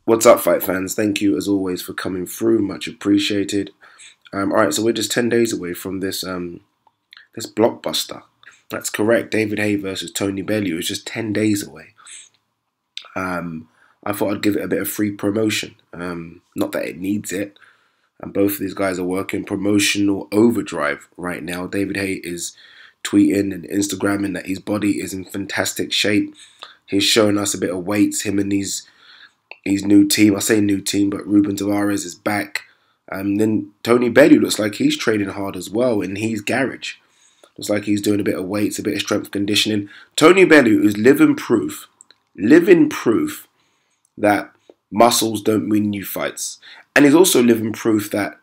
What's up, fight fans? Thank you as always for coming through. Much appreciated. All right, so we're just 10 days away from this blockbuster. That's correct. David Haye versus Tony Bellew is just 10 days away. I thought I'd give it a bit of free promotion. Not that it needs it. And both of these guys are working promotional overdrive right now. David Haye is tweeting and Instagramming that his body is in fantastic shape. He's showing us a bit of weights. Him and his new team. I say new team, but Ruben Tavares is back. Then Tony Bellew looks like he's training hard as well in his garage. Looks like he's doing a bit of weights, a bit of strength conditioning. Tony Bellew is living proof that muscles don't win you fights. And he's also living proof that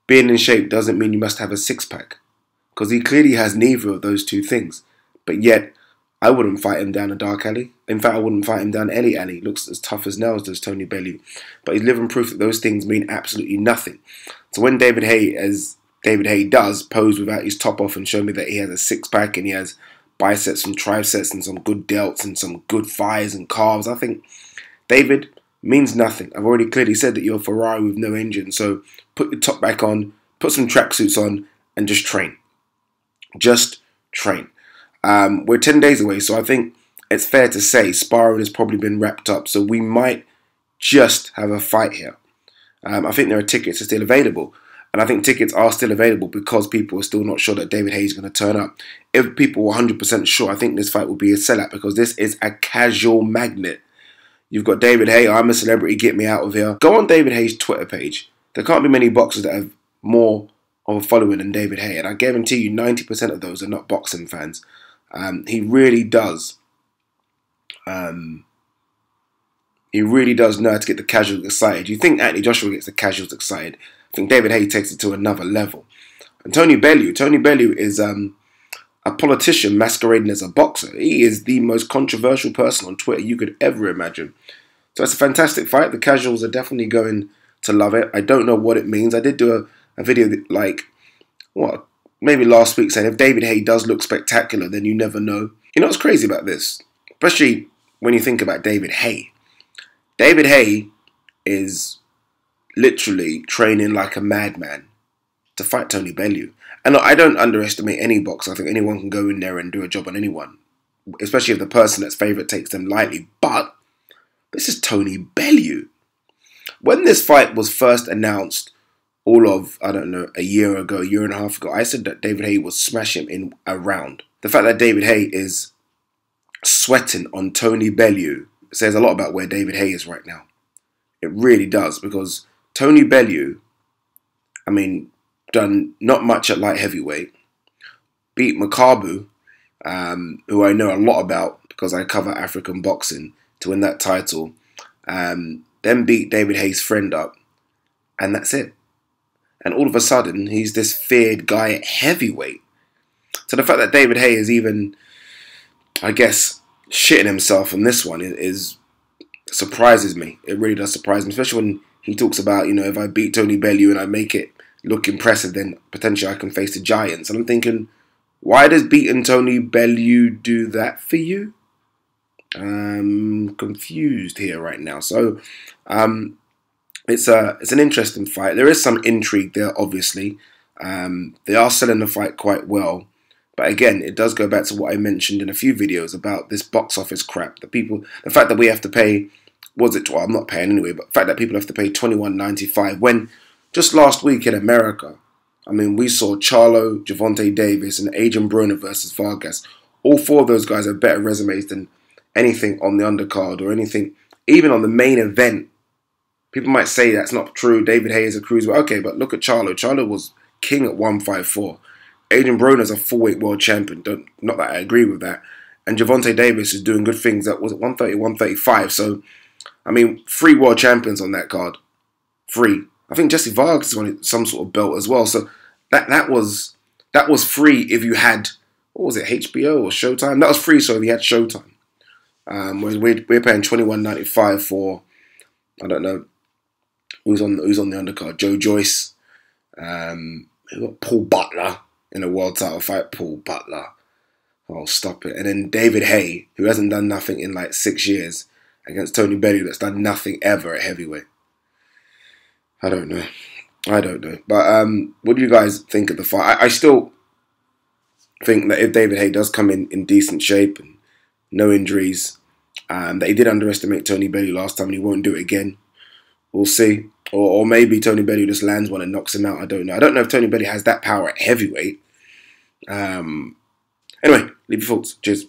being in shape doesn't mean you must have a six-pack. Because he clearly has neither of those two things. But yet, I wouldn't fight him down a dark alley. In fact, I wouldn't fight him down any alley. Looks as tough as nails, does Tony Bellew. But he's living proof that those things mean absolutely nothing. So when David Haye, as David Haye does, pose without his top off and show me that he has a six-pack and he has biceps and triceps and some good delts and some good thighs and calves, I think David means nothing. I've already clearly said that you're a Ferrari with no engine. So put your top back on, put some tracksuits on, and just train. Just train. We're 10 days away, so I think it's fair to say sparring has probably been wrapped up. So we might just have a fight here. I think there are tickets are still available. And I think tickets are still available because people are still not sure that David Haye is going to turn up. If people were 100% sure, I think this fight will be a sellout because this is a casual magnet. You've got David Haye, I'm a celebrity, get me out of here. Go on David Haye's Twitter page. There can't be many boxers that have more of a following than David Haye. And I guarantee you 90% of those are not boxing fans. He really does. He really does know how to get the casuals excited. You think Anthony Joshua gets the casuals excited. I think David Haye takes it to another level. And Tony Bellew is a politician masquerading as a boxer. He is the most controversial person on Twitter you could ever imagine. So it's a fantastic fight. The casuals are definitely going to love it. I don't know what it means. I did do a video that, maybe last week saying if David Haye does look spectacular, then you never know. You know what's crazy about this? Especially when you think about David Haye. David Haye is literally training like a madman to fight Tony Bellew. And I don't underestimate any boxer. I think anyone can go in there and do a job on anyone, especially if the person that's favourite takes them lightly. But this is Tony Bellew. When this fight was first announced, all of, a year ago, a year and a half ago, I said that David Haye would smash him in a round. The fact that David Haye is sweating on Tony Bellew says a lot about where David Haye is right now. It really does, because Tony Bellew, done not much at light heavyweight, beat Makabu, who I know a lot about because I cover African boxing, to win that title, then beat David Haye's friend up, and that's it. And all of a sudden, he's this feared guy at heavyweight. So the fact that David Haye is even, shitting himself on this one is surprises me. It really does surprise me, especially when he talks about, if I beat Tony Bellew and I make it look impressive, then potentially I can face the giants. And I'm thinking, why does beating Tony Bellew do that for you? I'm confused here right now. So it's an interesting fight. There is some intrigue there, obviously. They are selling the fight quite well. But again, it does go back to what I mentioned in a few videos about this box office crap. The fact that we have to pay, I'm not paying anyway, but the fact that people have to pay $21.95 when just last week in America, we saw Charlo, Gervonta Davis, and Adrian Broner versus Vargas. All four of those guys have better resumes than anything on the undercard or anything, even on the main event. People might say that's not true. David Haye is a cruiserweight. Okay, but look at Charlo. Charlo was king at 154. Adrian Broner is a full-weight world champion. Not that I agree with that. And Gervonta Davis is doing good things at, 130, 135. So, 3 world champions on that card. 3. I think Jesse Vargas wanted some sort of belt as well. So that was free if you had, HBO or Showtime? That was free, so if you had Showtime. Whereas we're paying $21.95 for, I don't know, who's on the undercard? Joe Joyce, Paul Butler in a world title fight. Paul Butler. Oh, stop it. And then David Haye, who hasn't done nothing in 6 years, against Tony Bellew that's done nothing ever at heavyweight. I don't know. But what do you guys think of the fight? I still think that if David Haye does come in decent shape and no injuries, that he did underestimate Tony Bellew last time and he won't do it again. We'll see. Or maybe Tony Bellew just lands one and knocks him out. I don't know. I don't know if Tony Bellew has that power at heavyweight. Anyway, leave your thoughts. Cheers.